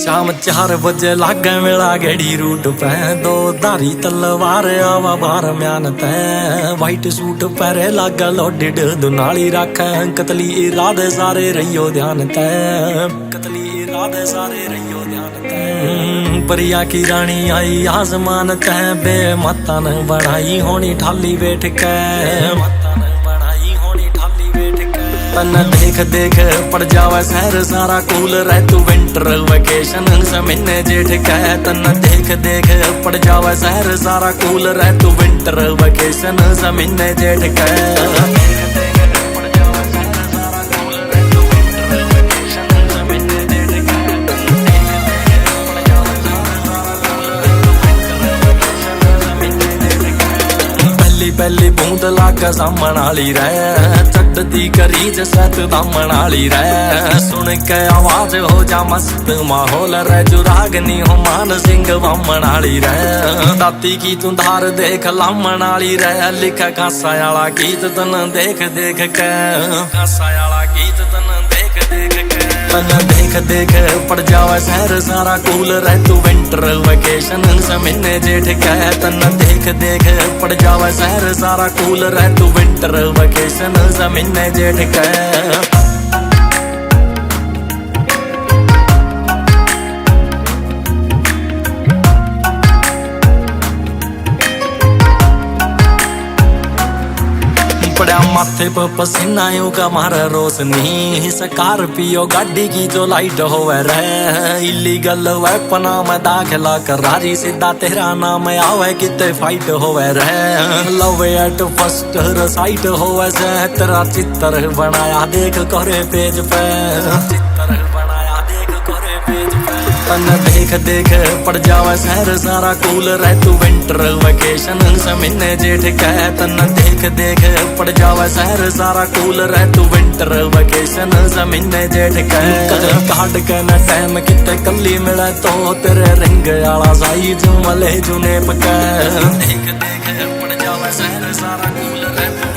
शाम 4 बजे लागे मेला गेड़ी रूट पे दो धारी तलवार आवा बार म्यान तै वाइट सूट पहरे लागा लोडिड दुनाली रखे कतली इरादे सारे रहियो ध्यान तै कतली इरादे सारे रहियो ध्यान तै परिया की रानी आई आसमान तै बे माता ने बढ़ाई होनी ठाली बैठ के तन देख देख पड़ जावे शहर सारा कूल रह तू विंटर वेकेशन जमीने जेठ कह तन देख देख पड़ जावे शहर सारा कूल रह तू विंटर वेकेशन जमीने जेठ कह पहली बूंद लाग सामण आली रह चढ़ती करीज सत दामण आली रह सुन के आवाज हो जा मस्त माहौल रह जुरागनी हो मान सिंह वामण आली रह दाती की तू धार देख लामण आली रह लिखा कांसा वाला गीत तन देख देख के कांसा वाला गीत तन देख देख के तन देख देख पड़ जावे शहर सारा कूल रह तू विंटर वेकेशन जमीने जेठ कह तन देख देख पड़ जावे शहर सारा कूल रह तू विंटर वेकेशन जमीने जेठ कह माथे पर पसीना यूं का मारा रोशनी स्कॉर्पियो गाड़ी की जो लाइट होवे रहे इलीगल वेपन में दाखिला करारी सीधा तेरा नाम आवे किते फाइट होवे रहे लव एट फर्स्ट साइट होवे से तेरा चित्र बनाया देख करे पेज पे चित्र बनाया देख करे पेज पे तन देख देख पड़ जावे शहर सारा कूल रह तू विंटर वेकेशन जमीने जेठ कह तन देख देख पड़ जावे शहर सारा कूल रह तू विंटर वेकेशन जमीने जेठ कह काट के न टाइम किते कली मिले तो तेरे रिंग आला साई जू मले जुने पके देख देख पड़ जावे शहर सारा कूल रह